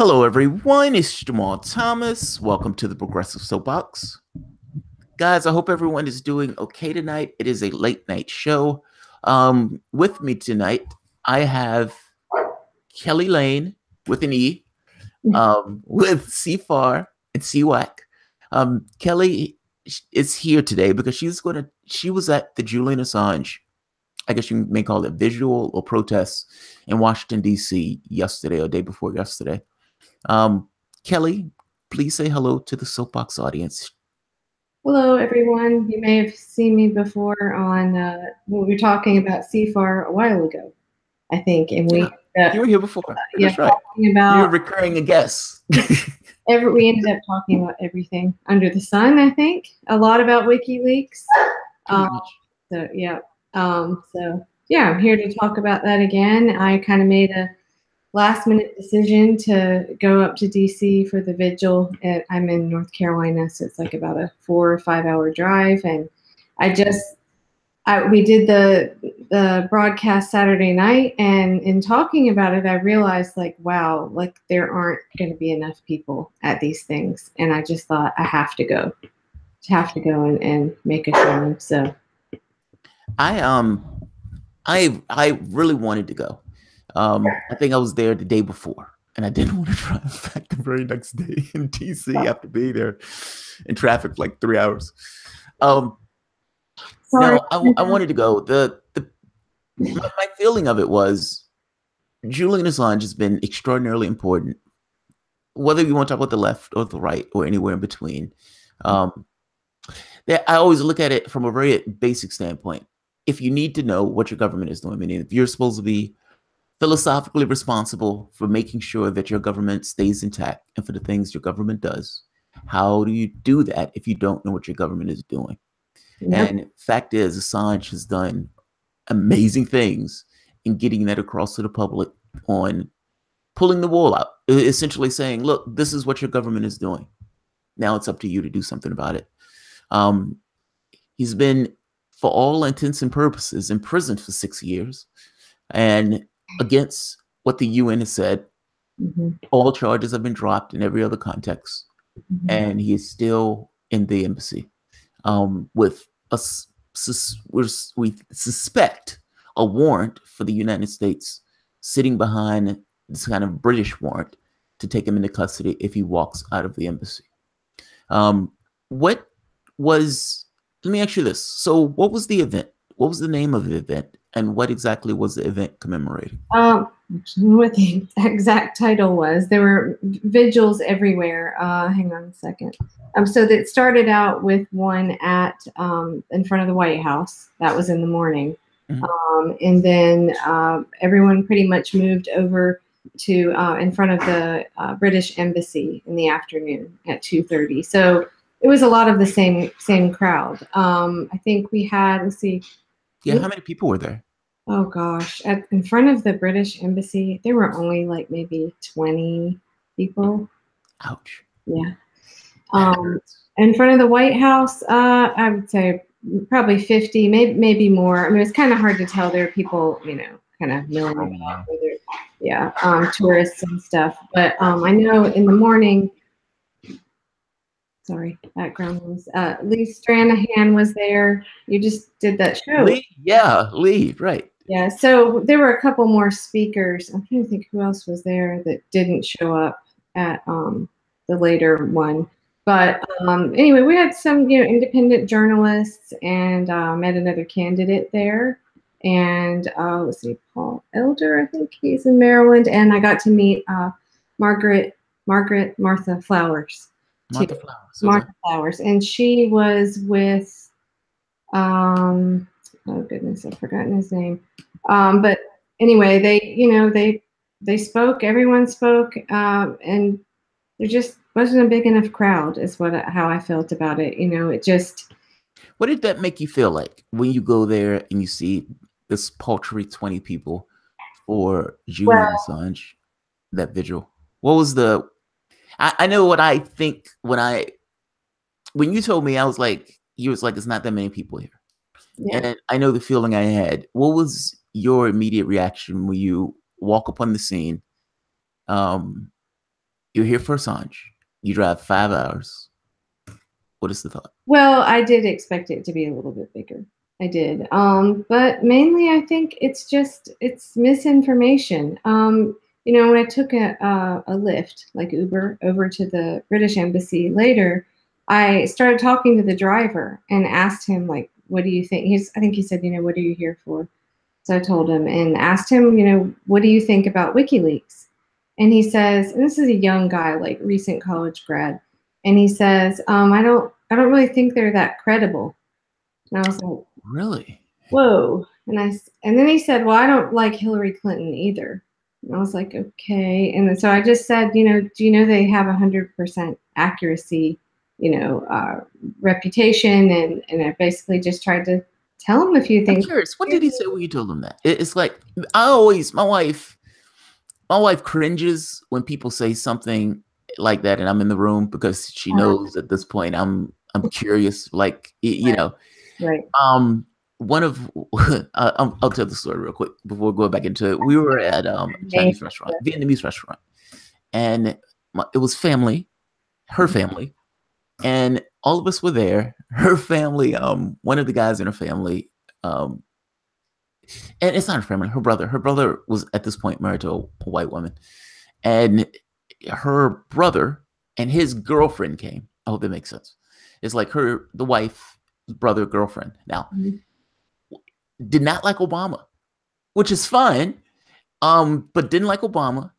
Hello, everyone. It's Jamal Thomas. Welcome to the Progressive Soapbox. Guys, I hope everyone is doing okay tonight. It is a late night show. With me tonight, I have Kelley Lane with an E, with CFAR and CWAC. Kelley is here today because she was at the Julian Assange, I guess you may call it visual or protest in Washington, D.C. yesterday or day before yesterday. Kelley, please say hello to the Soapbox audience. Hello, everyone. You may have seen me before on when we were talking about CFAR a while ago, I think, and you were here before. That's right. You're recurring a guest. We ended up talking about everything under the sun. I think a lot about WikiLeaks. I'm here to talk about that again. I kind of made a last-minute decision to go up to DC for the vigil. I'm in North Carolina, so it's like about a 4 or 5 hour drive. And we did the broadcast Saturday night, and in talking about it, I realized, like, wow, like there aren't going to be enough people at these things. And I just thought I have to go and make a show. So I really wanted to go. I think I was there the day before, and I didn't want to drive back the very next day in DC after being there in traffic for like 3 hours. Now I wanted to go. My feeling of it was Julian Assange has been extraordinarily important, whether you want to talk about the left or the right or anywhere in between. I always look at it from a very basic standpoint. If you need to know what your government is doing, meaning if you're supposed to be philosophically responsible for making sure that your government stays intact and for the things your government does, how do you do that if you don't know what your government is doing? Yep. And fact is, Assange has done amazing things in getting that across to the public on pulling the wool out, essentially saying, look, this is what your government is doing. Now it's up to you to do something about it. He's been, for all intents and purposes, imprisoned for 6 years. And against what the UN has said, all charges have been dropped in every other context. And he is still in the embassy with we suspect a warrant for the United States sitting behind this kind of British warrant to take him into custody if he walks out of the embassy. Let me ask you this. So what was the event? What was the name of the event? And what exactly was the event commemorating? What the exact title was. There were vigils everywhere. Hang on a second. So that started out with one at in front of the White House. That was in the morning. And then everyone pretty much moved over to in front of the British Embassy in the afternoon at 2:30. So it was a lot of the same crowd. I think we had, let's see. Yeah, how many people were there? Oh gosh, in front of the British Embassy, there were only like maybe 20 people. Ouch. Yeah. In front of the White House, I would say probably 50, maybe more. I mean, it's kind of hard to tell. There are people, kind of milling about, tourists and stuff. But I know in the morning. Sorry, background was Lee Stranahan was there. You just did that show. Lee, right. Yeah, so there were a couple more speakers. I'm trying to think who else was there that didn't show up at the later one. But anyway, we had some independent journalists and met another candidate there. And let's see, Paul Elder, I think he's in Maryland. And I got to meet Martha Flowers. Martha Flowers, and she was with, oh goodness, I've forgotten his name. But anyway, they spoke. Everyone spoke, and there just wasn't a big enough crowd. Is how I felt about it. It just. What did that make you feel like when you go there and you see this paltry 20 people for Julian Assange, that vigil? What was the? I know what I think when you told me, I was like, it's not that many people here. Yeah. And I know the feeling I had. What was your immediate reaction when you walk upon the scene? You're here for Assange. You drive 5 hours. What is the thought? Well, I did expect it to be a little bit bigger. I did. But mainly I think it's misinformation. When I took a Lyft, like Uber, over to the British Embassy later, I started talking to the driver and asked him, like, what do you think? I think he said, what are you here for? So I told him and asked him, what do you think about WikiLeaks? And he says, and this is a young guy, like recent college grad, and he says, I don't really think they're that credible. And I was like, Really? whoa. And then he said, well, I don't like Hillary Clinton either. And I was like, okay. And so I just said, do you know they have 100% accuracy, reputation? And I basically just tried to tell him a few I'm things. curious. What did he say when you told him that? It's like my wife cringes when people say something like that, and I'm in the room because she knows at this point I'm curious. Like Right. One of I'll tell the story real quick before we go back into it. We were at a Chinese restaurant, Vietnamese restaurant, and it was family, her family, and all of us were there. Her family, one of the guys in her family, and it's not her family, her brother. Her brother was at this point married to a white woman, and her brother and his girlfriend came. I hope that makes sense. It's like the wife, brother, girlfriend. Now, did not like Obama, which is fine, but didn't like Obama,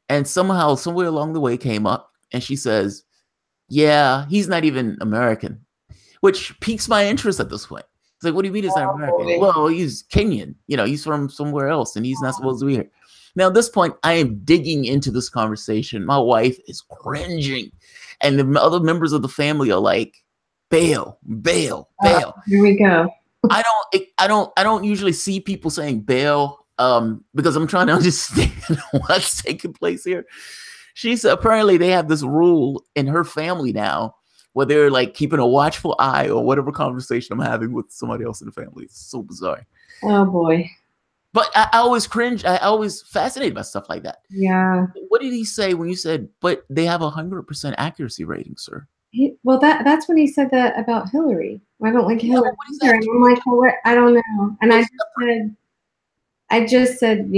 and somehow, somewhere along the way, came up, and she says, "Yeah, he's not even American," which piques my interest at this point. It's like, what do you mean he's not American? Boy. Well, he's Kenyan. He's from somewhere else, and he's not supposed to be here. Now, at this point, I am digging into this conversation. My wife is cringing, and the other members of the family are like, "Bail, bail, bail." Here we go. I don't usually see people saying bail, because I'm trying to understand what's taking place here. She said apparently they have this rule in her family now where they're like keeping a watchful eye on whatever conversation I'm having with somebody else in the family. It's so bizarre. Oh boy. But I always cringe. I always fascinated by stuff like that. Yeah. What did he say when you said, but they have 100% accuracy rating, sir? Well, that's when he said that about Hillary. I don't like Hillary either. And I'm like, well, what? I don't know. And I just said,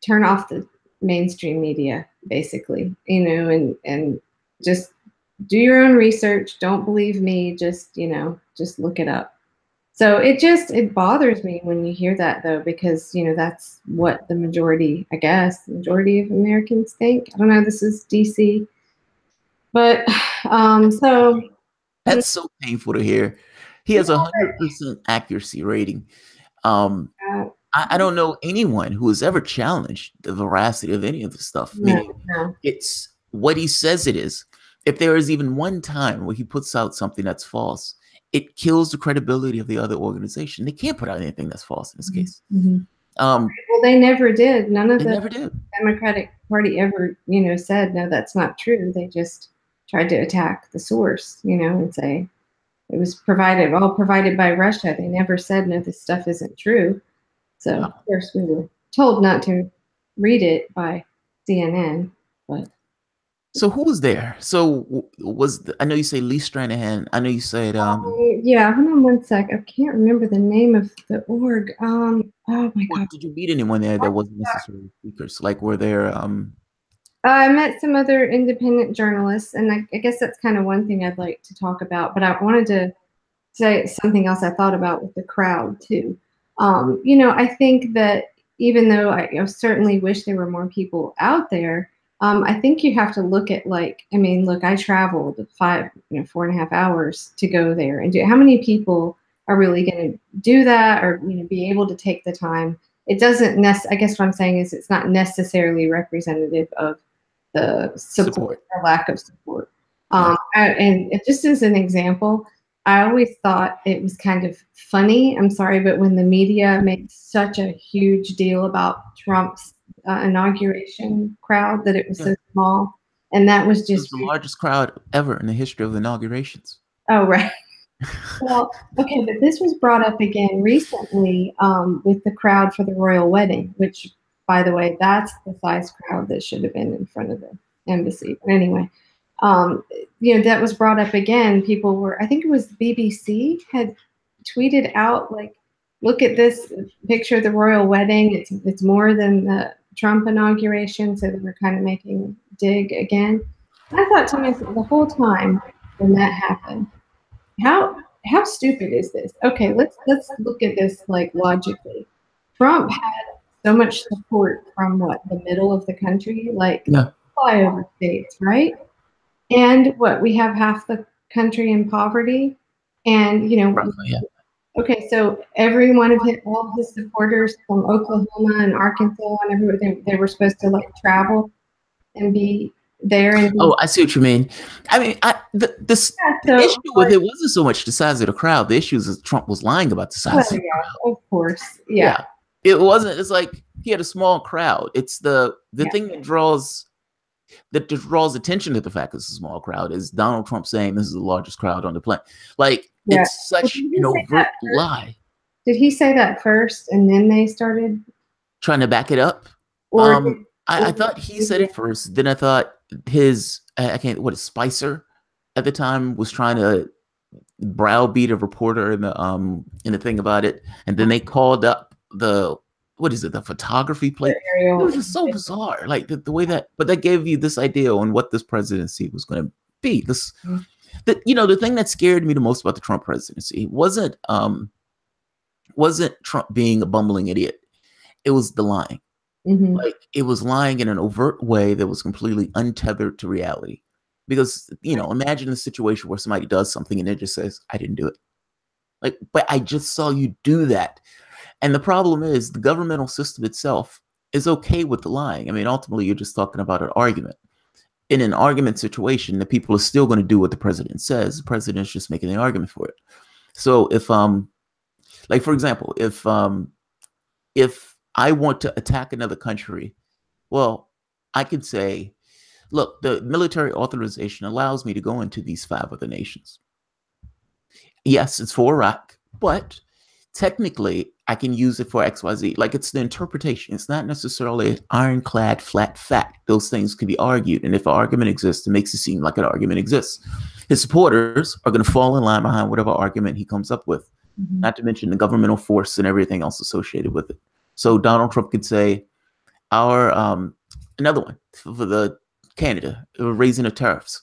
turn off the mainstream media, basically, and just do your own research. Don't believe me. Just look it up. So it bothers me when you hear that, though, because, that's what the majority of Americans think. I don't know. This is DC. But so that's so painful to hear. He has 100% accuracy rating. I don't know anyone who has ever challenged the veracity of any of this stuff. Meaning, it's what he says it is. If there is even one time where he puts out something that's false, it kills the credibility of the other organization. They can't put out anything that's false in this case. Well, they never did. None of the Democratic Party ever, said, no, that's not true. They just tried to attack the source, and say it was provided by Russia. They never said, no, this stuff isn't true. So, of course, we were told not to read it by CNN. But so who was there? So I know you say Lee Stranahan. I know you said yeah, hold on one sec. I can't remember the name of the org. Oh my God. Did you meet anyone there that wasn't necessarily speakers? Like, were there I met some other independent journalists, and I guess that's kind of one thing I'd like to talk about. But I wanted to say something else I thought about with the crowd too. I think that even though I certainly wish there were more people out there, I think you have to look at look, I traveled 4.5 hours to go there, and how many people are really going to do that or be able to take the time? It doesn't I guess what I'm saying is it's not necessarily representative of the support or lack of support. And just as an example, I always thought it was kind of funny. I'm sorry, but when the media made such a huge deal about Trump's inauguration crowd, that it was so small, and that was just the largest crowd ever in the history of inaugurations. Oh, right. Well, okay, but this was brought up again recently with the crowd for the royal wedding, which, by the way, that's the size crowd that should have been in front of the embassy. But anyway, that was brought up again. People were, I think it was the BBC had tweeted out like, look at this picture of the royal wedding. It's more than the Trump inauguration. So they were kind of making a dig again. I thought to myself the whole time when that happened, how stupid is this? Okay, let's look at this like logically. Trump had so much support from what, the middle of the country, like flyover states, right? And what, we have half the country in poverty, and okay, so every one of all his supporters from Oklahoma and Arkansas and everywhere, they were supposed to like travel and be there. And I see what you mean. I mean, the issue with it wasn't so much the size of the crowd. The issue is that Trump was lying about the size of the crowd. Of course, yeah. It wasn't. It's like he had a small crowd. It's the thing that draws attention to the fact it's a small crowd is Donald Trump saying this is the largest crowd on the planet. Like it's such an overt lie. Did he say that first and then they started trying to back it up? Or I thought he said it first. Then I thought Spicer at the time was trying to browbeat a reporter in the thing about it, and then they called up the photography place. It was just so bizarre, like the way but that gave you this idea on what this presidency was going to be. The thing that scared me the most about the Trump presidency wasn't Trump being a bumbling idiot. It was the lying. Mm-hmm. Like it was lying in an overt way that was completely untethered to reality. Because, imagine a situation where somebody does something and it just says, I didn't do it. Like, but I just saw you do that. And the problem is the governmental system itself is okay with the lying. I mean, ultimately, you're just talking about an argument. In an argument situation, the people are still going to do what the president says. The president's just making the argument for it. So if, like, for example, if I want to attack another country, well, I could say, look, the military authorization allows me to go into these 5 other nations. Yes, it's for Iraq, but technically I can use it for XYZ. Like it's the interpretation. It's not necessarily an ironclad flat fact. Those things can be argued. And if an argument exists, it makes it seem like an argument exists. His supporters are going to fall in line behind whatever argument he comes up with, not to mention the governmental force and everything else associated with it. So Donald Trump could say, another one for the Canada, raising of tariffs.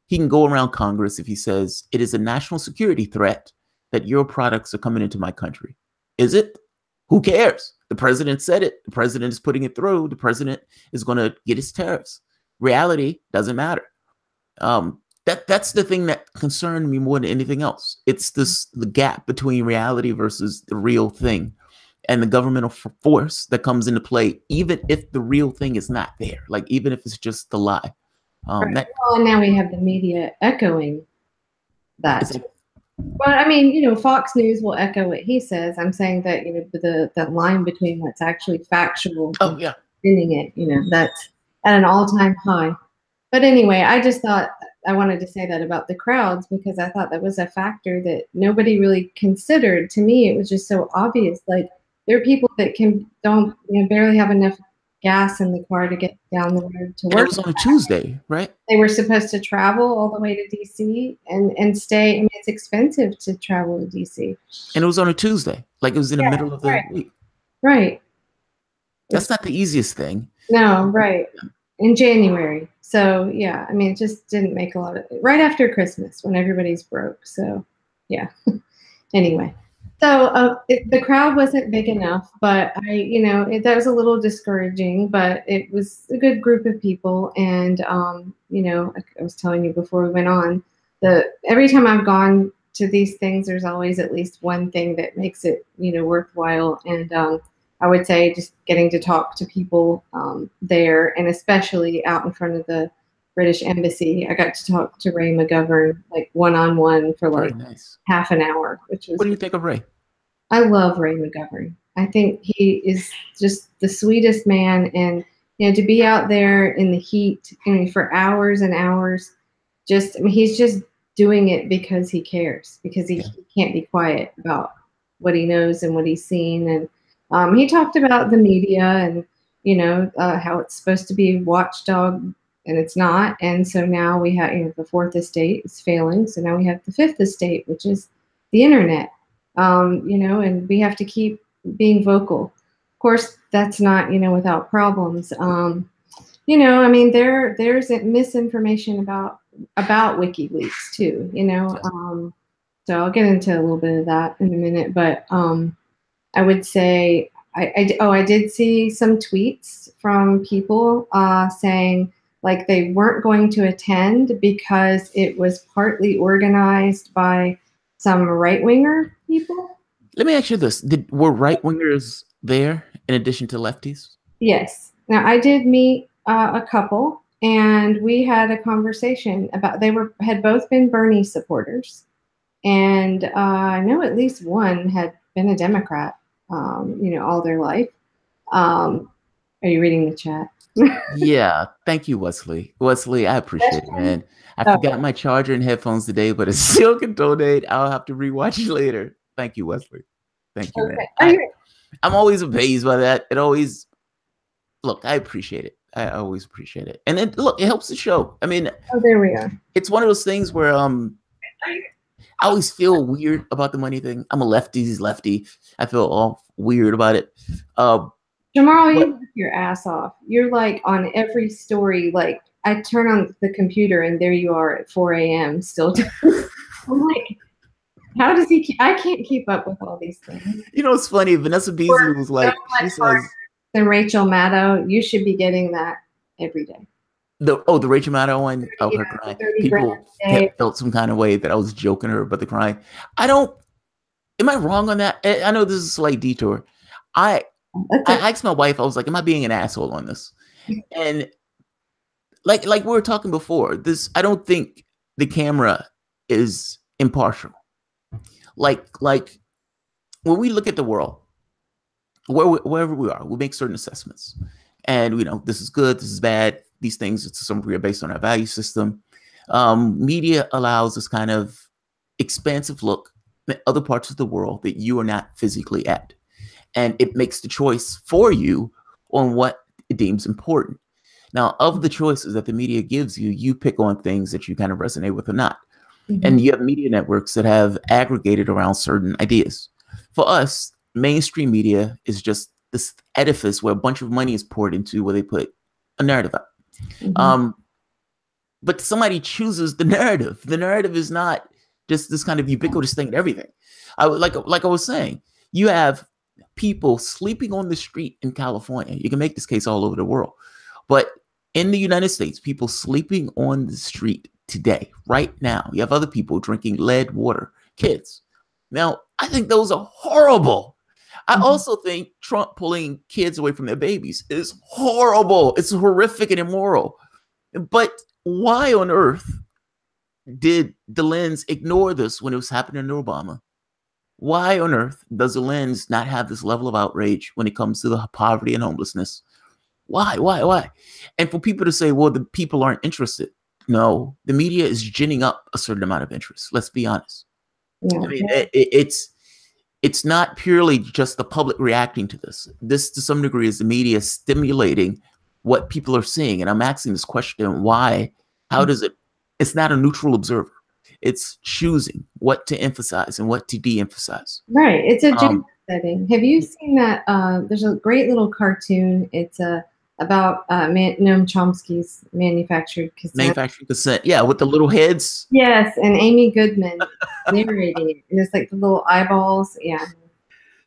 He can go around Congress if he says it is a national security threat that your products are coming into my country. Is it? Who cares? The president said it. The president is putting it through. The president is going to get his tariffs. Reality doesn't matter. That's the thing that concerned me more than anything else. It's the gap between reality versus the real thing. And the governmental force that comes into play, even if the real thing is not there, like even if it's just the lie. And now we have the media echoing that. Well, I mean, Fox News will echo what he says. I'm saying that, the line between what's actually factual and spinning it, that's at an all-time high. But anyway, I just thought I wanted to say that about the crowds because I thought that was a factor that nobody really considered. To me, it was just so obvious. Like, there are people that don't barely have enough gas in the car to get down the road to work. And it was on a Tuesday, right? They were supposed to travel all the way to DC and stay. I mean, it's expensive to travel to DC. And it was on a Tuesday, like it was in the middle of the week. Right. That's not the easiest thing. No, right. In January. So yeah, I mean, it just didn't make a lot of right after Christmas when everybody's broke. So yeah. Anyway. So the crowd wasn't big enough, but that was a little discouraging, but it was a good group of people. And, I was telling you before we went on, every time I've gone to these things, there's always at least one thing that makes it, worthwhile. And I would say just getting to talk to people there, and especially out in front of the British Embassy. I got to talk to Ray McGovern, like one-on-one for like half an hour, which was. What do you think of Ray? I love Ray McGovern. I think he is just the sweetest man, and to be out there in the heat, for hours and hours, he's just doing it because he cares, because he can't be quiet about what he knows and what he's seen, and he talked about the media and how it's supposed to be watchdog and it's not. And so now we have, the fourth estate is failing. So now we have the fifth estate, which is the internet. And we have to keep being vocal. Of course, that's not, without problems. I mean, there's misinformation about WikiLeaks too, so I'll get into a little bit of that in a minute, but I would say I did see some tweets from people saying like they weren't going to attend because it was partly organized by some right-winger people. Let me ask you this. Were right-wingers there in addition to lefties? Yes. Now, I did meet a couple, and we had a conversation about, had both been Bernie supporters. And I know at least one had been a Democrat, all their life. Are you reading the chat? Yeah. Thank you, Wesley. Wesley, I appreciate it, man. I forgot my charger and headphones today, but I still can donate. I'll have to rewatch it later. Thank you, Wesley. Thank you, man. I'm always amazed by that. Look, I appreciate it. I always appreciate it. And then look, it helps the show. I mean, there we are. It's one of those things where I always feel weird about the money thing. I'm a lefty, he's lefty. I feel all weird about it. Jamal, you work your ass off. You're like on every story. Like I turn on the computer and there you are at 4 a.m. still. I'm like, how does he? I can't keep up with all these things. It's funny. Vanessa Beasley was like, she says, "Than Rachel Maddow, you should be getting that every day." The Rachel Maddow one, her crying. People felt some kind of way that I was joking her about the crying. Am I wrong on that? I know this is a slight detour. I asked my wife, I was like, am I being an asshole on this? And like we were talking before, I don't think the camera is impartial. Like when we look at the world, wherever we are, we make certain assessments. And this is good, this is bad. These things, to some degree, are based on our value system. Media allows this kind of expansive look at other parts of the world that you are not physically at. And it makes the choice for you on what it deems important. Now, of the choices that the media gives you, you pick on things that you kind of resonate with or not. Mm-hmm. And you have media networks that have aggregated around certain ideas. For us, mainstream media is just this edifice where a bunch of money is poured into, where they put a narrative out. Mm-hmm. But somebody chooses the narrative. The narrative is not just this kind of ubiquitous thing in everything. Like I was saying, you have people sleeping on the street in California. You can make this case all over the world. But in the United States, people sleeping on the street today, right now. You have other people drinking lead water, kids. Now, I think those are horrible. I also think Trump pulling kids away from their babies is horrible. It's horrific and immoral. But why on earth did the lens ignore this when it was happening under Obama? Why on earth does the lens not have this level of outrage when it comes to the poverty and homelessness? Why? And for people to say, well, the people aren't interested. No, the media is ginning up a certain amount of interest. Let's be honest. Yeah. I mean, it's not purely just the public reacting to this. This, to some degree, is the media stimulating what people are seeing. And I'm asking this question, why? How does it? It's not a neutral observer. It's choosing what to emphasize and what to de-emphasize. Right. It's a gender setting. Have you seen that? There's a great little cartoon. It's about Noam Chomsky's Manufactured Consent. Manufactured Consent. Yeah, with the little heads. Yes, and Amy Goodman narrating it. And it's like the little eyeballs. Yeah.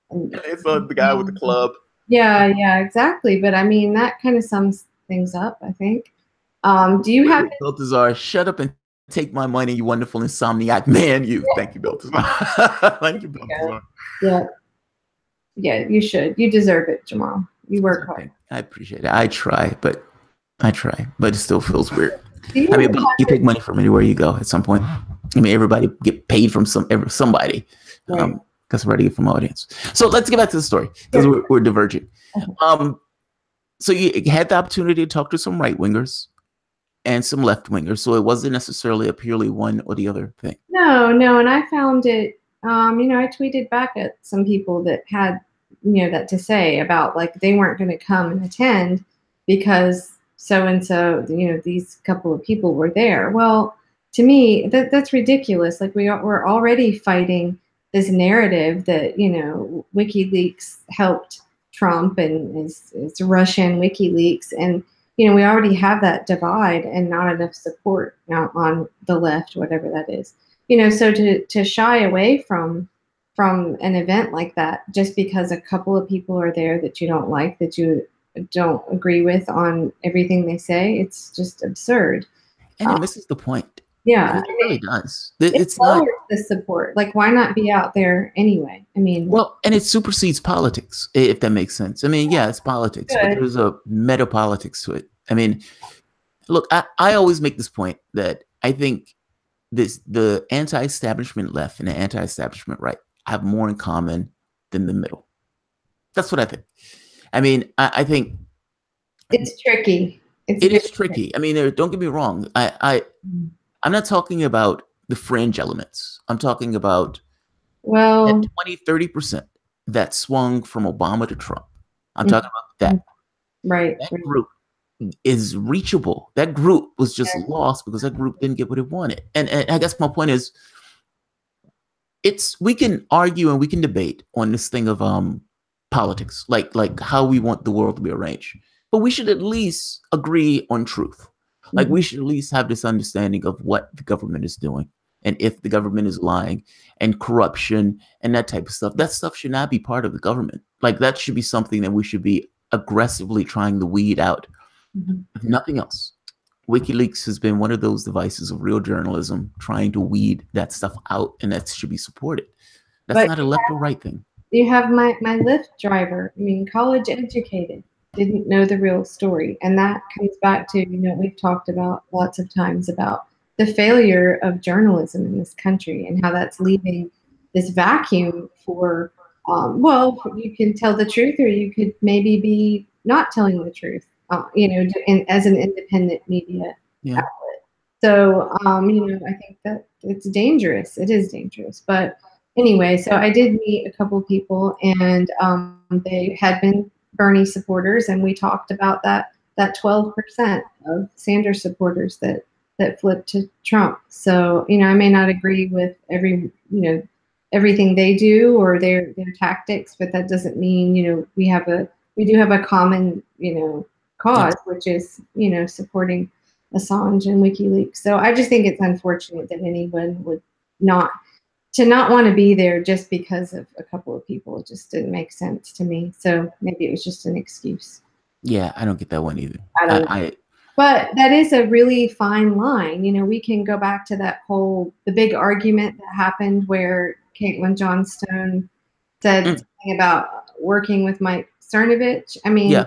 And it's the guy with the club. Yeah, exactly. But I mean, that kind of sums things up, I think. Do you have Balthazar, shut up and take my money, you wonderful insomniac man, you. Yeah. Thank you, Balthazar. Thank you, Balthazar. Yeah, you should. You deserve it, Jamal. You work hard. I appreciate it. I try, but it still feels weird. I mean, you take money from anywhere you go at some point. I mean, everybody get paid from somebody. Right. Because we're ready from audience. So let's get back to the story because we're diverging. Okay. So you had the opportunity to talk to some right wingers and some left wingers. So it wasn't necessarily a purely one or the other thing. No. And I found it, I tweeted back at some people that had, that to say about like they weren't going to come and attend because so and so, these couple of people were there. Well, to me, that's ridiculous. Like we're already fighting this narrative that WikiLeaks helped Trump and it's Russian WikiLeaks, and we already have that divide and not enough support on the left, whatever that is. So to shy away from an event like that just because a couple of people are there that you don't like, that you don't agree with on everything they say, it's just absurd. And it misses the point. Yeah, it really does. It It's not the support. Like, why not be out there anyway? I mean, well, and it supersedes politics, if that makes sense. I mean, yeah, it's politics, but there's a meta politics to it. I mean, look, I always make this point that I think the anti-establishment left and the anti-establishment right have more in common than the middle. That's what I think. I mean, I think it's tricky. It is tricky. I mean, don't get me wrong. I'm not talking about the fringe elements. I'm talking about that 20-30% that swung from Obama to Trump. I'm talking about that. Right. That group is reachable. That group was just lost because that group didn't get what it wanted. And I guess my point is, we can argue and we can debate on this thing of politics, like how we want the world to be arranged. But we should at least agree on truth. Like we should at least have this understanding of what the government is doing. And if the government is lying and corruption and that type of stuff, that stuff should not be part of the government. Like that should be something that we should be aggressively trying to weed out. If nothing else, WikiLeaks has been one of those devices of real journalism trying to weed that stuff out, and that should be supported. That's not a left or right thing. You have my Lyft driver, I mean, college educated, didn't know the real story. And that comes back to, we've talked about lots of times about the failure of journalism in this country and how that's leaving this vacuum for, you can tell the truth or you could maybe be not telling the truth, as an independent media outlet. So, I think that it's dangerous. It is dangerous. But anyway, so I did meet a couple of people, and they had been Bernie supporters, and we talked about that 12% of Sanders supporters that flipped to Trump. So, I may not agree with everything they do or their tactics, but that doesn't mean, we do have a common, cause, which is, supporting Assange and WikiLeaks. So I just think it's unfortunate that anyone would not want to be there just because of a couple of people. It just didn't make sense to me. So maybe it was just an excuse. Yeah, I don't get that one either. But that is a really fine line. We can go back to the big argument that happened where Caitlin Johnstone said something about working with Mike Cernovich. I mean,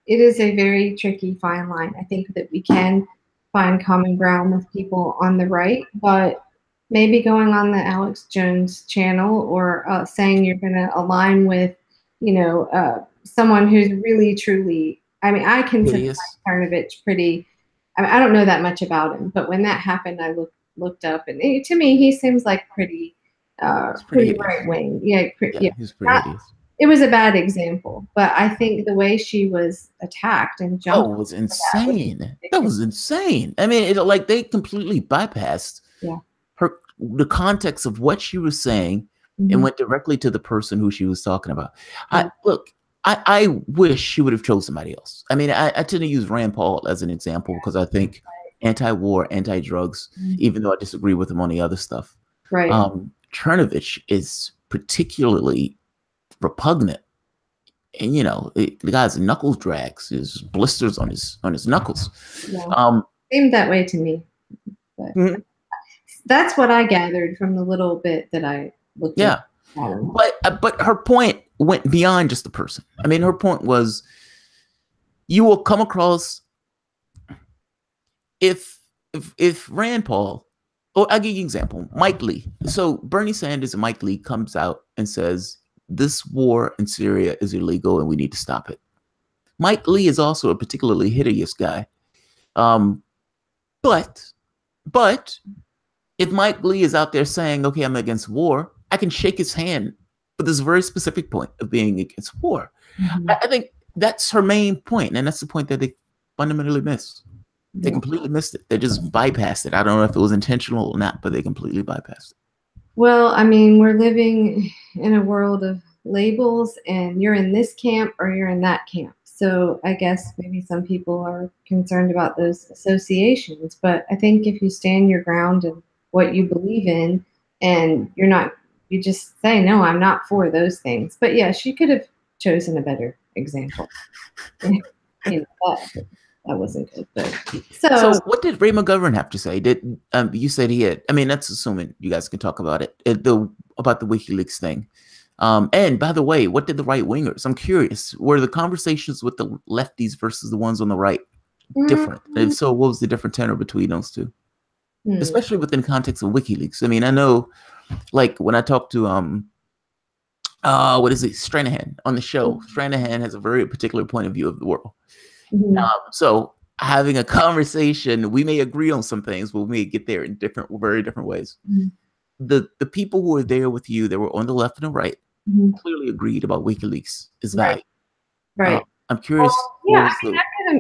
it is a very tricky fine line. I think that we can find common ground with people on the right, but maybe going on the Alex Jones channel or saying you're going to align with, someone who's really, truly, I mean, I consider Mike Cernovich pretty, I don't know that much about him, but when that happened, I looked up, and to me, he seems like pretty right wing. Yeah, he's pretty hideous. It was a bad example, but I think the way she was attacked and jumped was insane. That was insane. I mean, they completely bypassed the context of what she was saying and went directly to the person who she was talking about. I wish she would have chose somebody else. I mean, I tend to use Rand Paul as an example because I think anti-war, anti-drugs, even though I disagree with him on the other stuff. Right. Cernovich is particularly repugnant, and the guy's knuckles drags, his blisters on his knuckles. Seemed that way to me, but that's what I gathered from the little bit that I looked at. But her point went beyond just the person. I mean, her point was, you will come across if Rand Paul, or I'll give you an example, Mike Lee. So Bernie Sanders and Mike Lee comes out and says, this war in Syria is illegal and we need to stop it. Mike Lee is also a particularly hideous guy. But if Mike Lee is out there saying, okay, I'm against war, I can shake his hand for this very specific point of being against war. I think that's her main point, and that's the point that they fundamentally missed. They Yeah. completely missed it. They just bypassed it. I don't know if it was intentional or not, but they completely bypassed it. Well, I mean, we're living in a world of labels, and you're in this camp or you're in that camp. So I guess maybe some people are concerned about those associations. But I think if you stand your ground and what you believe in, and you're not, you just say, no, I'm not for those things. But yeah, she could have chosen a better example. You know, that wasn't good. But So what did Ray McGovern have to say? Did you said he had? I mean, that's assuming you guys can talk about it. About the WikiLeaks thing. And by the way, what did the right wingers? I'm curious. Were the conversations with the lefties versus the ones on the right different? And so, what was the different tenor between those two, especially within the context of WikiLeaks? I mean, I know, like when I talked to what is it, Stranahan on the show. Stranahan has a very particular point of view of the world. So having a conversation, we may agree on some things, but we may get there in very different ways. The people who were there with you, that were on the left and the right, clearly agreed about WikiLeaks is valid. Right. I'm curious. Yeah,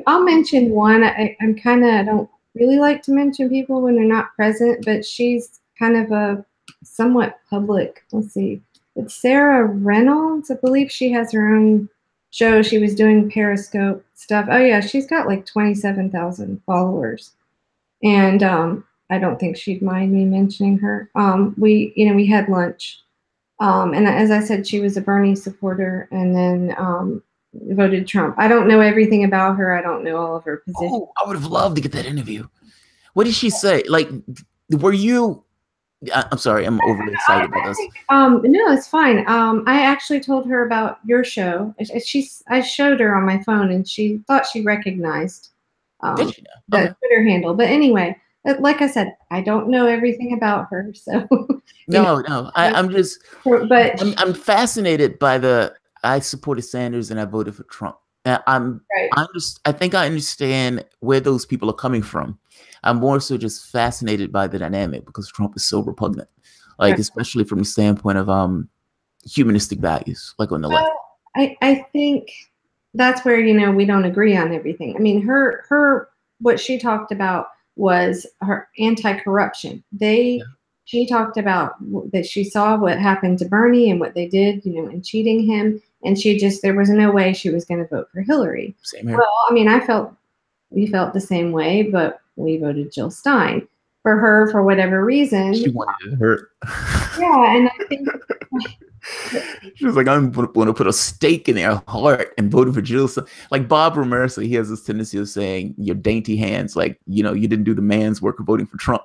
I'll mention one. I don't really like to mention people when they're not present, but she's kind of a somewhat public. Let's see. It's Sarah Reynolds. I believe she has her own show. She was doing Periscope stuff. Oh yeah, she's got like 27,000 followers, and I don't think she'd mind me mentioning her. We had lunch, and as I said, she was a Bernie supporter, and then voted Trump. I don't know everything about her. I don't know all of her positions. Oh, I would have loved to get that interview. What did she say? Like, were you? I'm sorry, I'm overly excited about this. No, it's fine. I actually told her about your show. I showed her on my phone, and she thought she recognized Did she know? the Twitter handle. But anyway, like I said, I don't know everything about her, so no. I'm just, but I'm fascinated by the. I supported Sanders and I voted for Trump. I think I understand where those people are coming from. I'm more so just fascinated by the dynamic because Trump is so repugnant, like especially from the standpoint of humanistic values, like on the left. I think that's where we don't agree on everything. I mean, her what she talked about was her anti-corruption. She talked about that she saw what happened to Bernie and what they did, in cheating him, and there was no way she was going to vote for Hillary. Same here. Well, I mean, we felt the same way, but we voted Jill Stein. For her, for whatever reason, she wanted to hurt. Yeah, and I think she was like, I'm going to put a stake in their heart and voted for Jill. Like Bob Ramirez, he has this tendency of saying, your dainty hands, like, you didn't do the man's work of voting for Trump.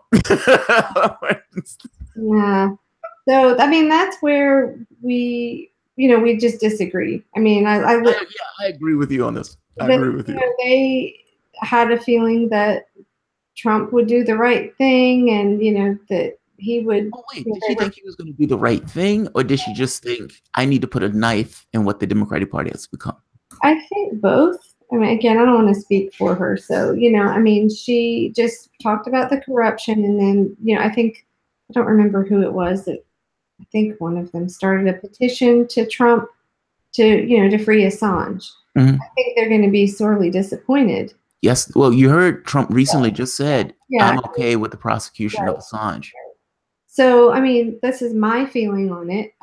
Yeah. So, I mean, that's where we just disagree. I mean, I agree with you on this. I agree with you. They had a feeling that Trump would do the right thing, and that he would. Oh wait, did she think he was going to do the right thing, or did she just think I need to put a knife in what the Democratic Party has become? I think both. I mean, again, I don't want to speak for her, so I mean, she just talked about the corruption, and then I don't remember who it was that. I think one of them started a petition to Trump to free Assange. I think they're going to be sorely disappointed. Yes. Well, you heard Trump recently just said, I'm okay with the prosecution of Assange. So, I mean, this is my feeling on it.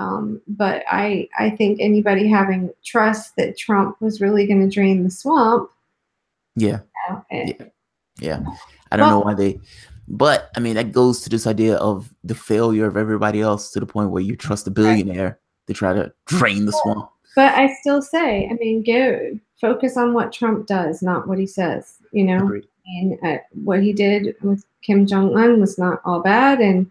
But I think anybody having trust that Trump was really going to drain the swamp. Yeah. Yeah. I don't know why but I mean, that goes to this idea of the failure of everybody else to the point where you trust a billionaire to try to drain the swamp. But I still say, I mean, focus on what Trump does, not what he says, Agreed. And what he did with Kim Jong-un was not all bad. And,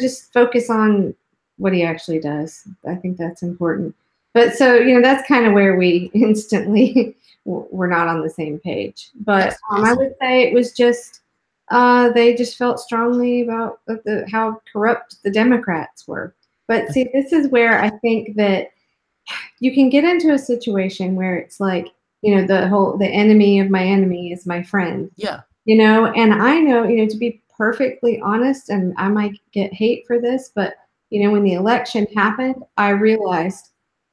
just focus on what he actually does. I think that's important. But so, that's kind of where we instantly were not on the same page. But I would say it was just, they just felt strongly about how corrupt the Democrats were. But see, this is where I think that you can get into a situation where it's like, the enemy of my enemy is my friend. Yeah. And I know, to be perfectly honest, and I might get hate for this, but, when the election happened, I realized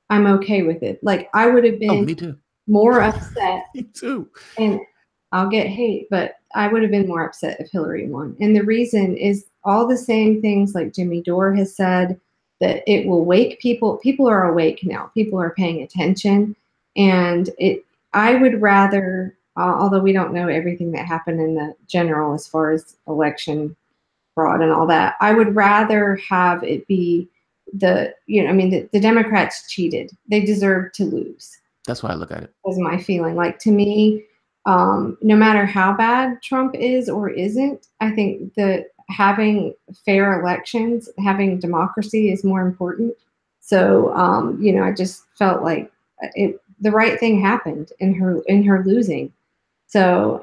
I'm okay with it. Like, I would have been me too. more upset. Me too. And I'll get hate, but I would have been more upset if Hillary won. And the reason is all the same things like Jimmy Dore has said, that it will wake people. People are awake now. People are paying attention. And I would rather, although we don't know everything that happened in the general as far as election fraud and all that, I would rather have it be the Democrats cheated. They deserve to lose. That's why I look at it. Was my feeling. Like, to me, no matter how bad Trump is or isn't, I think that having fair elections, having democracy is more important. So, I just felt like the right thing happened in her losing. So,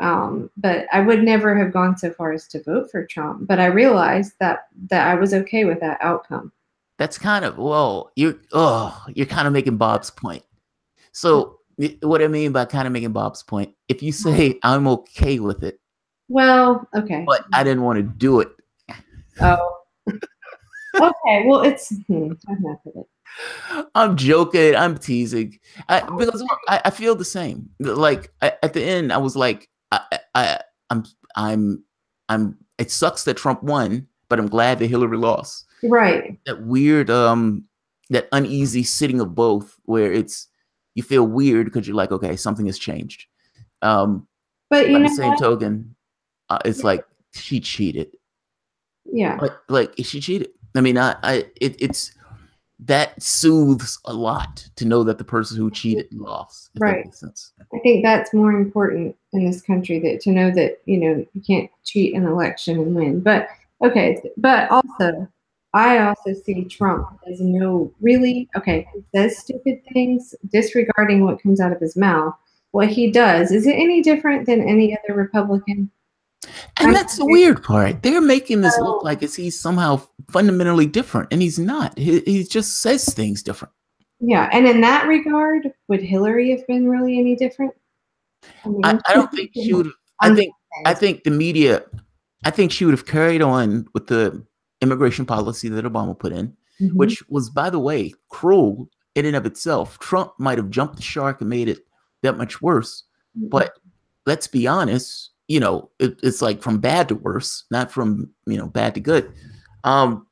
but I would never have gone so far as to vote for Trump. But I realized that I was okay with that outcome. That's kind of, you're kind of making Bob's point. So what I mean by kind of making Bob's point, if you say I'm okay with it, well, okay, but I didn't want to do it. Oh, okay. Well, I'm not with it. I'm joking. I'm teasing. Because I feel the same. Like at the end, I was like, I'm. It sucks that Trump won, but I'm glad that Hillary lost. Right. That weird, that uneasy sitting of both, where you feel weird because you're like, okay, something has changed. But by the same token, it's like she cheated. Yeah. But like she cheated. I mean, it's that soothes a lot to know that the person who cheated lost. If right. That makes sense. I think that's more important in this country, that to know that, you can't cheat an election and win. But okay. But also, I also see Trump as he says stupid things, disregarding what comes out of his mouth. What he does, is it any different than any other Republican? And that's the weird part. They're making this look like he's somehow fundamentally different, and he's not. He just says things different. Yeah, and in that regard, would Hillary have been really any different? I don't think she would. I think the media. I think she would have carried on with the immigration policy that Obama put in, which was, by the way, cruel in and of itself. Trump might have jumped the shark and made it that much worse. But let's be honest. It's like from bad to worse, not from, bad to good. And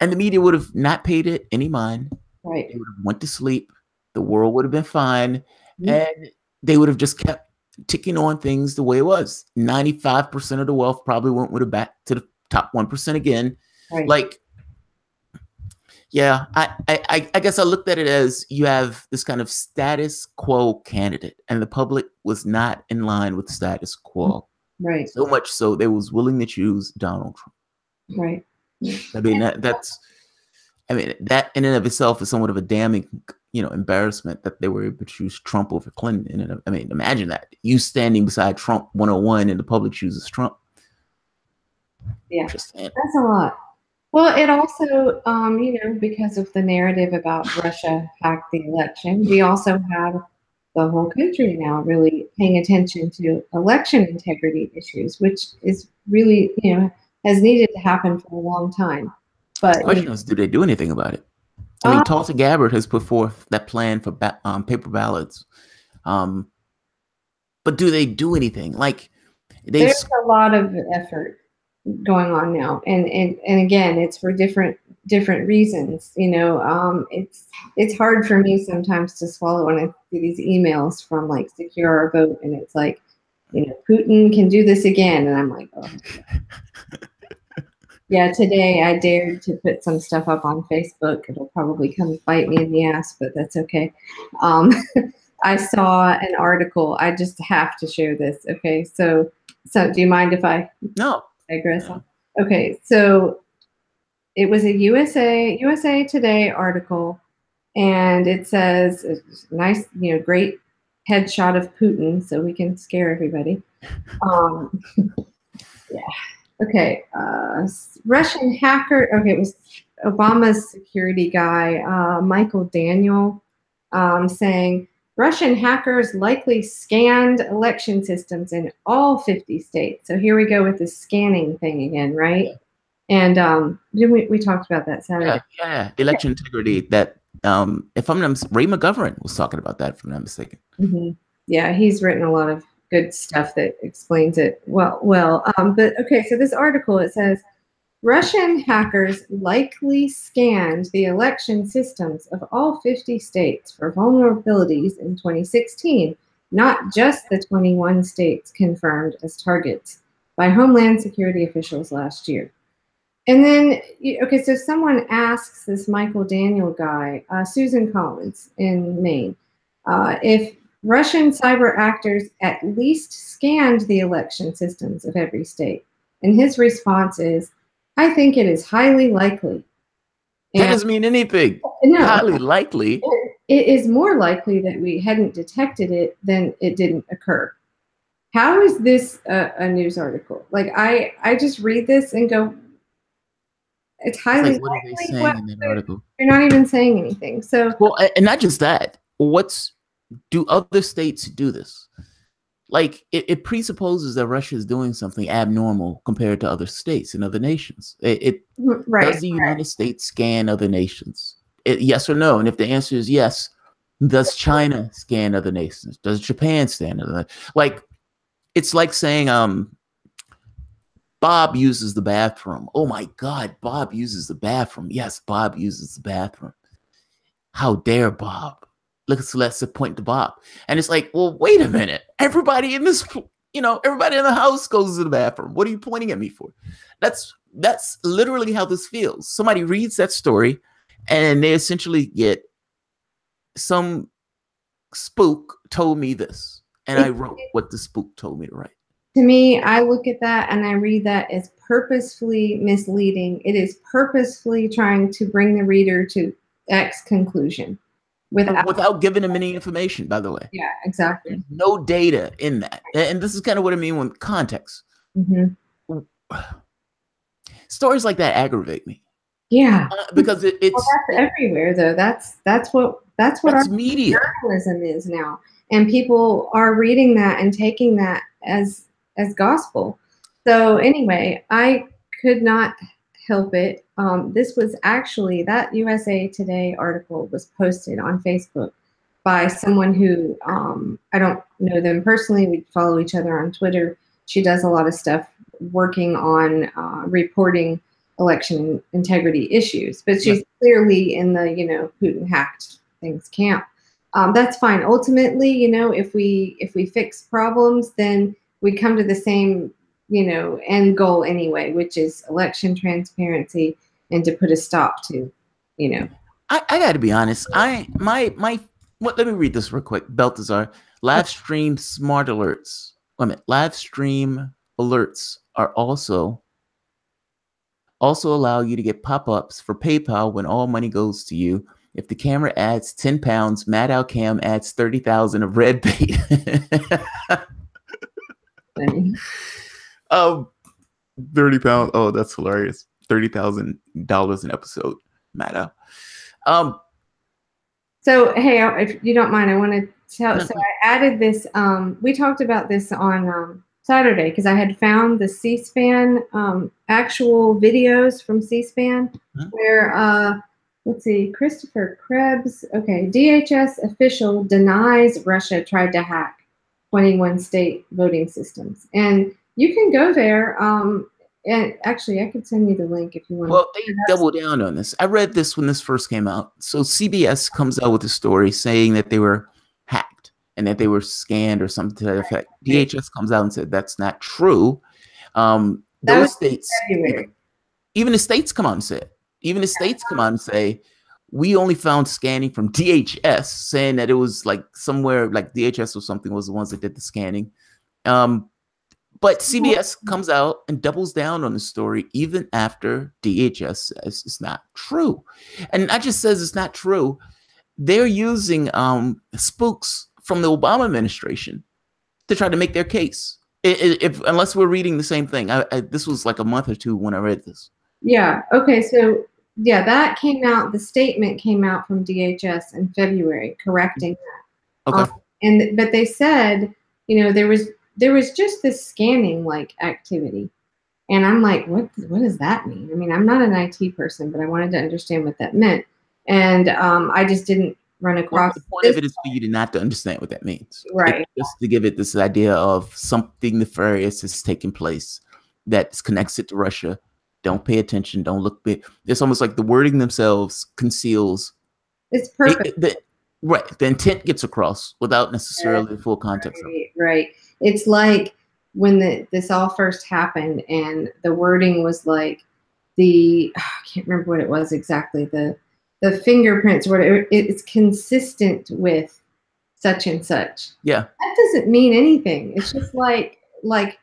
the media would have not paid it any mind. Right. They would have went to sleep. The world would have been fine. And they would have just kept ticking on things the way it was. 95% of the wealth probably would have back to the top 1% again. Right. Like, yeah, I guess I looked at it as you have this kind of status quo candidate, and the public was not in line with status quo. Right. So much so they was willing to choose Donald Trump. Right. I mean, that in and of itself is somewhat of a damning, embarrassment that they were able to choose Trump over Clinton. And I mean, imagine that, you standing beside Trump 101 and the public chooses Trump. Yeah, that's a lot. Well, it also, because of the narrative about Russia hacked the election, we also have the whole country now really paying attention to election integrity issues, which is really, has needed to happen for a long time. But the question is, do they do anything about it? I mean, Tulsi Gabbard has put forth that plan for paper ballots. But do they do anything? Like, there's a lot of effort going on now, and again, it's for different reasons. It's hard for me sometimes to swallow when I see these emails from like Secure Our Vote, and it's like, Putin can do this again, and I'm like, oh. Yeah, today I dared to put some stuff up on Facebook. It'll probably come bite me in the ass, but that's okay. I saw an article. I just have to share this. Okay, so do you mind if I? No. Digress. Yeah. Okay, so it was a USA Today article, and it says, nice, great headshot of Putin, so we can scare everybody. Yeah. Okay. Russian hacker. Okay, it was Obama's security guy, Michael Daniel, saying Russian hackers likely scanned election systems in all 50 states. So here we go with the scanning thing again, right? And we talked about that Saturday. Yeah. Election integrity. That if I'm not, Ray McGovern was talking about that, if I'm not mistaken. Yeah, he's written a lot of good stuff that explains it well. But okay, so this article, it says Russian hackers likely scanned the election systems of all 50 states for vulnerabilities in 2016, not just the 21 states confirmed as targets by Homeland Security officials last year. And then, okay, so someone asks this Michael Daniel guy, Susan Collins in Maine, if Russian cyber actors at least scanned the election systems of every state. And his response is, I think it is highly likely. That doesn't mean anything. No, highly likely. It is more likely that we hadn't detected it than it didn't occur. How is this a news article? Like, I just read this and go, it's highly like, what likely. Are they saying in that article? You're not even saying anything. So, well, and not just that. Do other states do this? Like, it presupposes that Russia is doing something abnormal compared to other states and other nations. Right, does the United States scan other nations? Yes or no? And if the answer is yes, does China scan other nations? Does Japan scan other? Like, it's like saying, Bob uses the bathroom. Oh my God, Bob uses the bathroom. Yes, Bob uses the bathroom. How dare Bob? Let's point to Bob. And it's like, well, wait a minute. Everybody in this, everybody in the house goes to the bathroom. What are you pointing at me for? That's literally how this feels. Somebody reads that story and they essentially get, some spook told me this. And I wrote what the spook told me to write. To me, I look at that and I read that as purposefully misleading. It is purposefully trying to bring the reader to X conclusion without giving them any information, by the way. Yeah, exactly. There's no data in that. And this is kind of what I mean with context. Mm-hmm. Stories like that aggravate me. Yeah. Because it's that's everywhere though. That's what our media journalism is now. And people are reading that and taking that as gospel. So anyway, I could not help it. This was actually, that USA Today article was posted on Facebook by someone who, I don't know them personally. We follow each other on Twitter. She does a lot of stuff working on reporting election integrity issues, but she's clearly in the, Putin hacked things camp. That's fine. Ultimately, if we fix problems, then we come to the same, end goal anyway, which is election transparency and to put a stop to, I got to be honest. Let me read this real quick. Baltazar, live stream smart alerts. Wait a minute. Live stream alerts are also allow you to get pop-ups for PayPal when all money goes to you. If the camera adds 10 pounds, Maddow Cam adds 30,000 of red bait. 30 pounds. Oh, that's hilarious. $30,000 an episode, Maddow. So, hey, if you don't mind, I want to tell. So I added this. We talked about this on Saturday because I had found the C-SPAN actual videos from C-SPAN where, let's see, Christopher Krebs. Okay, DHS official denies Russia tried to hack 21 state voting systems. And you can go there. And actually, I could send you the link if you want. Well, they double down on this. I read this when this first came out. So CBS comes out with a story saying that they were hacked and that they were scanned or something to that effect. DHS comes out and said that's not true. Those states, even the states come out and say it. Even the states come out and say, we only found scanning from DHS, saying that it was like somewhere like DHS or something was the ones that did the scanning. But CBS comes out and doubles down on the story even after DHS says it's not true. And not just says it's not true, they're using spooks from the Obama administration to try to make their case. Unless we're reading the same thing. This was like a month or two when I read this. Yeah. Okay. So yeah, that came out. The statement came out from DHS in February correcting that. Okay. But they said, there was just this scanning like activity. And I'm like, what does that mean? I mean, I'm not an IT person, but I wanted to understand what that meant. And I just didn't run Well, across the point this. of it is for you to not to understand what that means. Right. It's just to give it this idea of something nefarious is taking place that's connected to Russia. Don't pay attention. Don't look big. It's almost like the wording themselves conceals It's perfect. right. The intent gets across without necessarily the full context of it. Right, right. It's like when this all first happened and the wording was like I can't remember what it was exactly, the fingerprints, whatever, it's consistent with such and such. Yeah. That doesn't mean anything. It's just like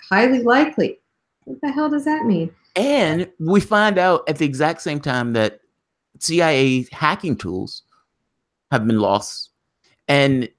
highly likely. What the hell does that mean? And we find out at the exact same time that CIA hacking tools have been lost, and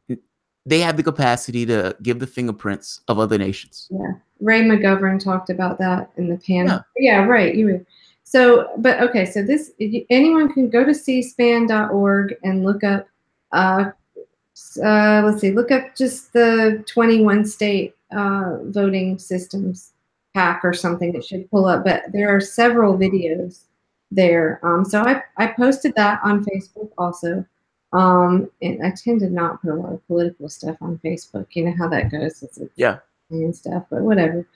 they have the capacity to give the fingerprints of other nations. Yeah. Ray McGovern talked about that in the panel. Yeah, right. You would. So, but okay, so this, anyone can go to cspan.org and look up, let's see, look up just the 21 state voting systems hack or something. It should pull up, but there are several videos there. So I posted that on Facebook also. And I tend to not put a lot of political stuff on Facebook. You know how that goes. It's yeah. And stuff, but whatever.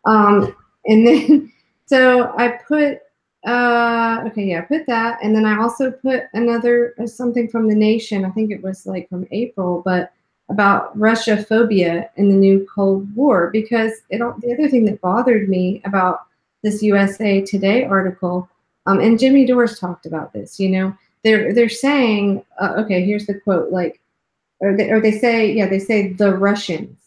And then, so I put, okay, yeah, I put that. And then I also put another, something from The Nation. I think it was like from April, but about Russia phobia in the new Cold War, because the other thing that bothered me about this USA Today article, and Jimmy Dores talked about this, you know, they're saying, okay, here's the quote, like, or they say the Russians,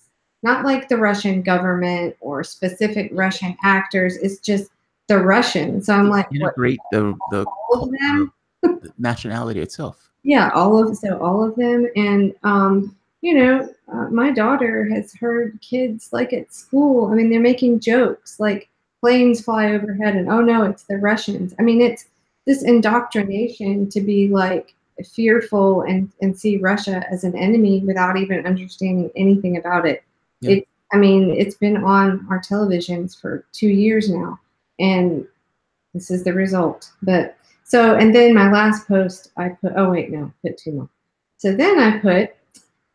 not like the Russian government or specific Russian actors. It's just the Russians. So I'm like, integrate all of them? The nationality itself. Yeah, all of them. And you know, my daughter has heard kids like at school. I mean, they're making jokes like planes fly overhead, and oh no, it's the Russians. I mean, it's this indoctrination to be like fearful and see Russia as an enemy without even understanding anything about it. Yeah. I mean, it's been on our televisions for 2 years now, and this is the result. But so, and then my last post, I put, oh wait, no, put 2 more. So then I put,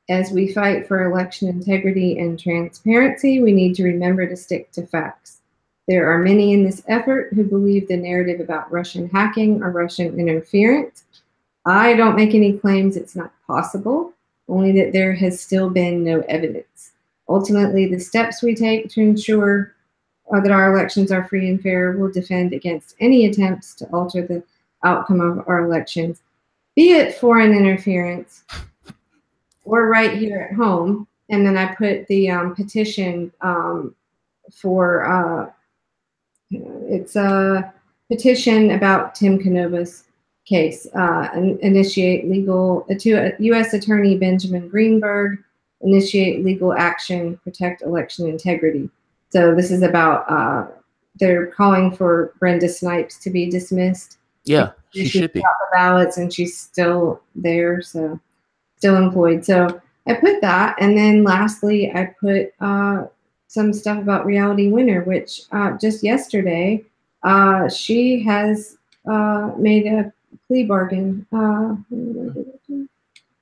as we fight for election integrity and transparency, we need to remember to stick to facts. There are many in this effort who believe the narrative about Russian hacking or Russian interference. I don't make any claims it's not possible, only that there has still been no evidence. Ultimately, the steps we take to ensure that our elections are free and fair will defend against any attempts to alter the outcome of our elections, be it foreign interference or right here at home. And then I put the petition for, it's a petition about Tim Canova's case, initiate legal, to U.S. Attorney Benjamin Greenberg, initiate legal action, protect election integrity. So this is about, they're calling for Brenda Snipes to be dismissed. Yeah, she should be. The ballots, and she's still there, so still employed. So I put that, and then lastly, I put some stuff about Reality Winner, which just yesterday, she has made a plea bargain.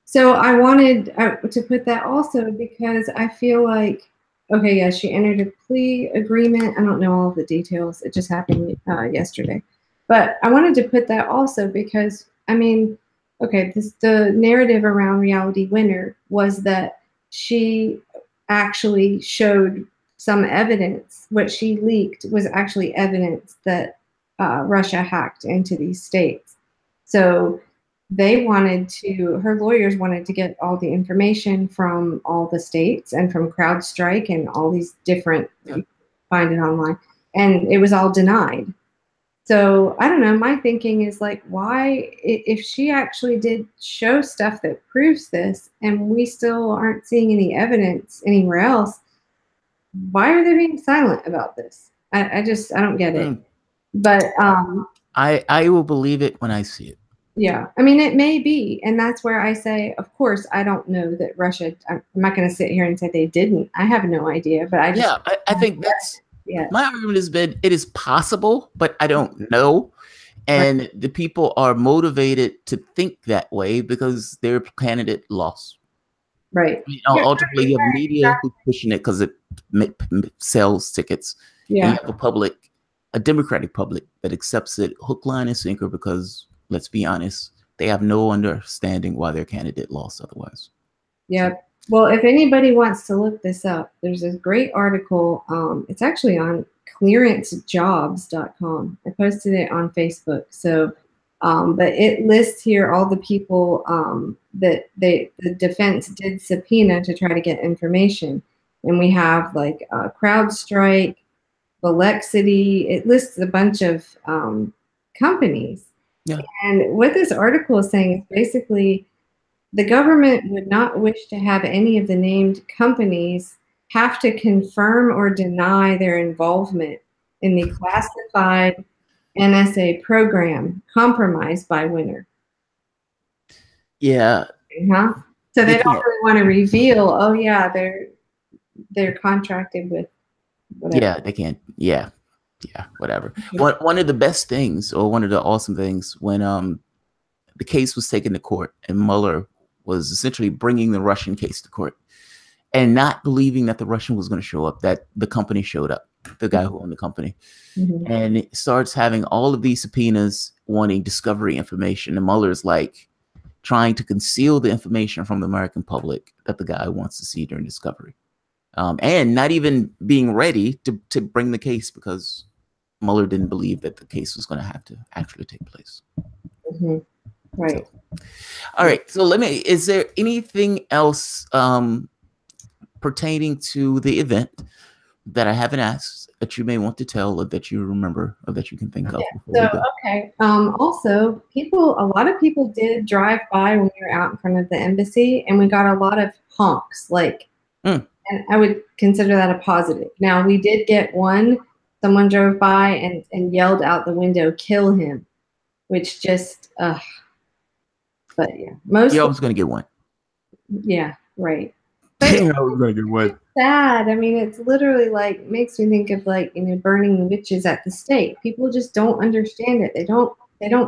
So I wanted to put that also because I feel like, okay, yeah, she entered a plea agreement. I don't know all of the details. It just happened yesterday. But I wanted to put that also because, I mean, okay, the narrative around Reality Winner was that she actually showed some evidence. What she leaked was actually evidence that Russia hacked into these states. So they wanted to, her lawyers wanted to get all the information from all the states and from CrowdStrike and all these different, you find it online, and it was all denied. So I don't know, my thinking is like, why, if she actually did show stuff that proves this and we still aren't seeing any evidence anywhere else, why are they being silent about this? I don't get it. But I will believe it when I see it. Yeah, I mean, it may be. And that's where I say, of course, I don't know that Russia, I'm not going to sit here and say they didn't. I have no idea, but I just. Yeah, I think that's, my argument has been, it is possible, but I don't know. Right. And the people are motivated to think that way because their candidate lost. Right. You know, ultimately, you have media who's pushing it because it sells tickets, and you Yeah. have a democratic public that accepts it hook, line, and sinker because, let's be honest, they have no understanding why their candidate lost otherwise. Yeah. So, Well, if anybody wants to look this up, there's a great article. It's actually on clearancejobs.com. I posted it on Facebook. So, but it lists here all the people that the defense did subpoena to try to get information. And we have like CrowdStrike, Velexity. It lists a bunch of companies. yeah. And what this article is saying is basically the government would not wish to have any of the named companies have to confirm or deny their involvement in the classified NSA program compromised by Winner. Yeah. Uh-huh. So they don't can't. really want to reveal, oh yeah, they're contracted with whatever. Yeah, they can't. Yeah. Yeah, whatever. One of the best things, or one of the awesome things, when the case was taken to court and Mueller was essentially bringing the Russian case to court and not believing that the Russian was going to show up, that the company showed up, the guy who owned the company. Mm-hmm. And it starts having all of these subpoenas wanting discovery information. And Mueller's like trying to conceal the information from the American public that the guy wants to see during discovery. And not even being ready to bring the case because Mueller didn't believe that the case was going to have to actually take place. Mm-hmm. Right. So, all right. So is there anything else pertaining to the event that I haven't asked that you may want to tell or that you remember or that you can think of? Yeah. So, okay. Also, a lot of people did drive by when we were out in front of the embassy, and we got a lot of honks, and I would consider that a positive. Now, we did get someone drove by and yelled out the window, "Kill him," which just, but yeah, I was going to get one. Yeah, right. But I was going to get one. Sad. I mean, it's literally makes me think of burning witches at the stake. People just don't understand it. They don't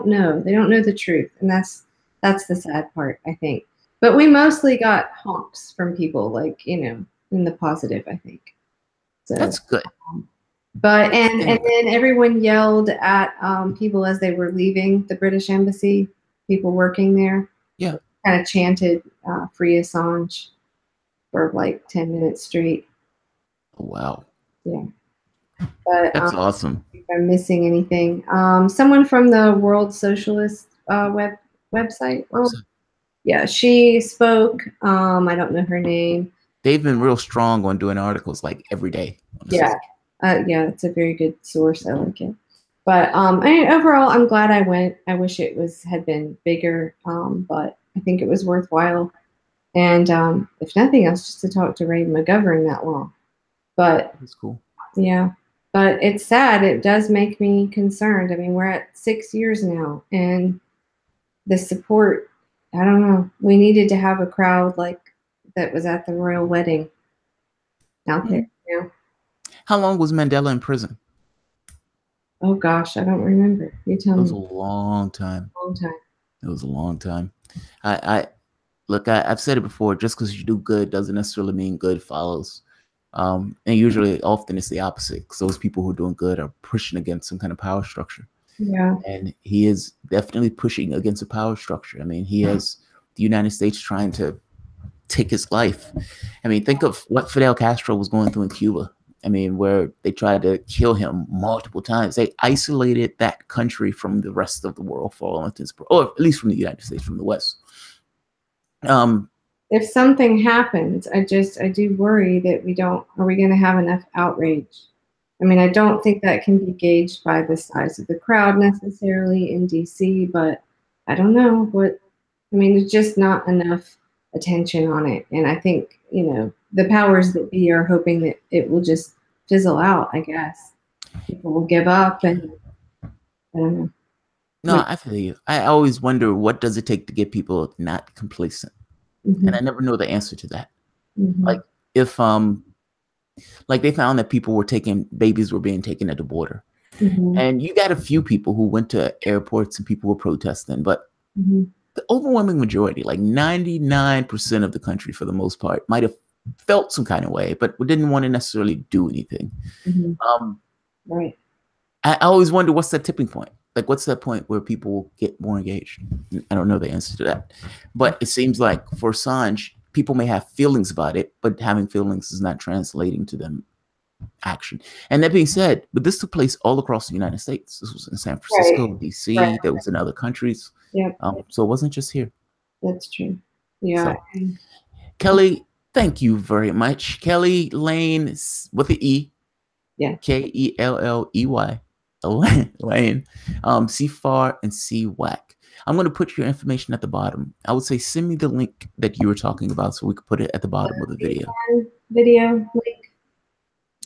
know. They don't know the truth, and that's the sad part, I think. But we mostly got honks from people, in the positive, I think. So that's good. But and then everyone yelled at people as they were leaving the British embassy. People working there, yeah, kind of chanted "Free Assange" for 10 minutes straight. Oh, wow. Yeah. But that's awesome. If I'm missing anything, someone from the World Socialist website. Yeah, she spoke. I don't know her name. They've been real strong on doing articles every day. Yeah. Yeah, it's a very good source. I like it. But overall, I'm glad I went. I wish it had been bigger, but I think it was worthwhile. And if nothing else, just to talk to Ray McGovern that long. But that's cool. Yeah, but it's sad. It does make me concerned. I mean, we're at 6 years now, and the support, I don't know. We needed to have a crowd that was at the royal wedding out there. Yeah. How long was Mandela in prison? Oh gosh, I don't remember. You tell me. It was a long time. It was a long time. Look, I've said it before. Just because you do good doesn't necessarily mean good follows. And usually, often it's the opposite. Because those people who are doing good are pushing against some kind of power structure. Yeah. And he is definitely pushing against a power structure. I mean, he has the United States trying to take his life. I mean, think of what Fidel Castro was going through in Cuba. I mean, where they tried to kill him multiple times. They isolated that country from the rest of the world for all intents, or at least from the United States, from the West. If something happens, I do worry that are we going to have enough outrage? I mean, I don't think that can be gauged by the size of the crowd necessarily in DC, but I don't know there's just not enough attention on it. And I think, the powers that be are hoping that it will just fizzle out, I guess. People will give up, and I don't know. No, I feel you. I always wonder, what does it take to get people not complacent? Mm-hmm. And I never know the answer to that. Mm-hmm. If they found that babies were being taken at the border, And you got a few people who went to airports and people were protesting, but the overwhelming majority, like 99% of the country for the most part, might have felt some kind of way, but didn't want to necessarily do anything. Right. I always wonder, what's that tipping point? Like, what's that point where people get more engaged? I don't know the answer to that. But it seems like for Assange, people may have feelings about it, but having feelings is not translating to them action. And that being said, but this took place all across the United States. This was in San Francisco, DC. That was in other countries. So it wasn't just here. That's true. Yeah. So, Kelley, thank you very much. Kelley Lane with the E. Yeah. Kelley. Lane. C-FAR and C-WAC. I'm going to put your information at the bottom. I would say send me the link that you were talking about so we could put it at the bottom of the video. Video link?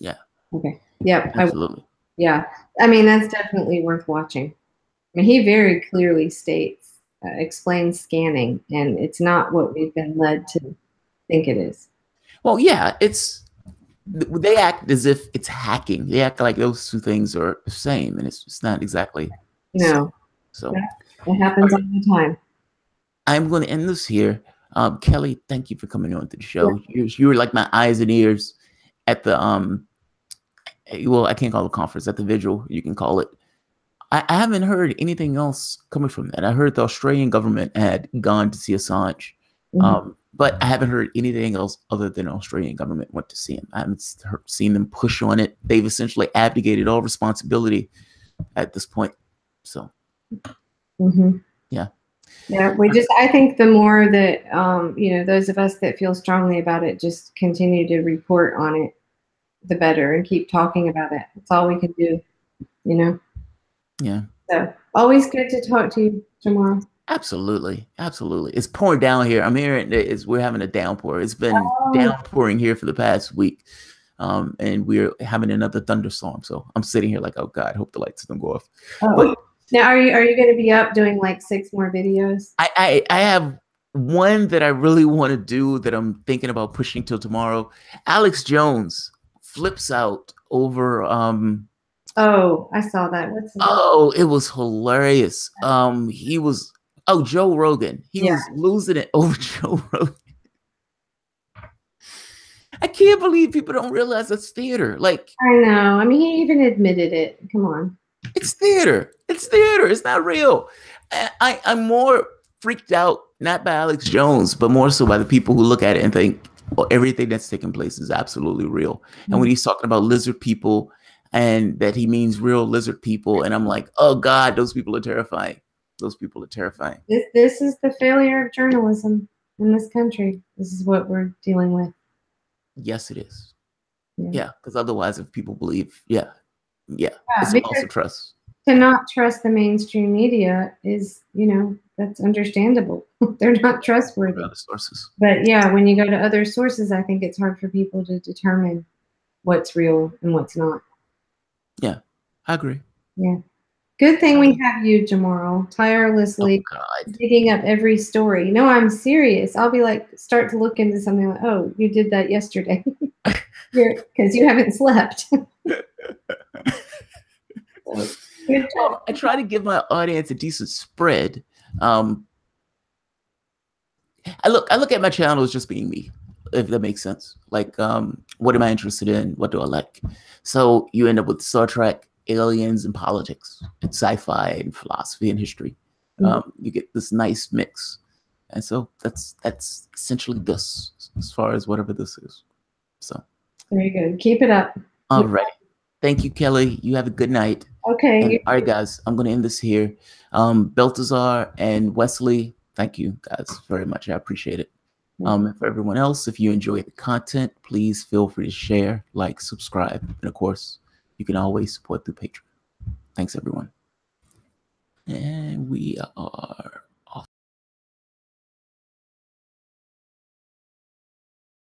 Yeah. Okay. Yeah. Absolutely. Yeah. I mean, that's definitely worth watching. I mean, he very clearly states, explains scanning, and it's not what we've been led to think it is. Well, yeah, they act as if it's hacking. They act like those two things are the same, and it's not exactly. No. So it happens all the time. I'm going to end this here. Kelley, thank you for coming on to the show. Yeah. You were like my eyes and ears at the well, I can't call it a conference, at the vigil, you can call it. I haven't heard anything else coming from that. I heard the Australian government had gone to see Assange. But I haven't heard anything else other than the Australian government went to see him. I haven't seen them push on it. They've essentially abdicated all responsibility at this point. So, yeah. Yeah, I think the more that, those of us that feel strongly about it just continue to report on it, the better, and keep talking about it. That's all we can do, Yeah. So, always good to talk to you tomorrow. Absolutely. It's pouring down here. I'm hearing we're having a downpour. It's been downpouring here for the past week. And we're having another thunderstorm. So I'm sitting here like, oh God, hope the lights don't go off. But now, are you going to be up doing like 6 more videos? I have one that I really want to do that I'm thinking about pushing till tomorrow. Alex Jones flips out over oh, I saw that. It was hilarious. Joe Rogan. He was losing it over Joe Rogan. I can't believe people don't realize it's theater. Like, I know. I mean, he even admitted it. Come on. It's theater. It's not real. I'm more freaked out, not by Alex Jones, but more so by the people who look at it and think, well, everything that's taking place is absolutely real. And when he's talking about lizard people and that he means real lizard people, and I'm like, oh God, those people are terrifying. Those people are terrifying. This is the failure of journalism in this country. This is what we're dealing with. Yes, it is. Yeah, because otherwise, if people believe, it's a loss of trust. To not trust the mainstream media is, that's understandable. They're not trustworthy. Other sources. But yeah, when you go to other sources, I think it's hard for people to determine what's real and what's not. Yeah, I agree. Yeah. Good thing we have you, Jamarl, tirelessly digging up every story. No, I'm serious. I'll be like, start to look into something like, oh, you did that yesterday. Because you haven't slept. Good job. I try to give my audience a decent spread. I look at my channel as just being me, if that makes sense. Like, what am I interested in? What do I like? So you end up with Star Trek, aliens, and politics, and sci-fi, and philosophy, and history. You get this nice mix, and so that's essentially this, as far as whatever this is. So very good. Keep it up. All right. Thank you, Kelley. You have a good night. Okay. All right, guys. I'm going to end this here. Baltazar and Wesley, thank you, guys, very much. I appreciate it. And for everyone else, if you enjoy the content, please feel free to share, like, subscribe, and of course, you can always support through Patreon. Thanks, everyone. And we are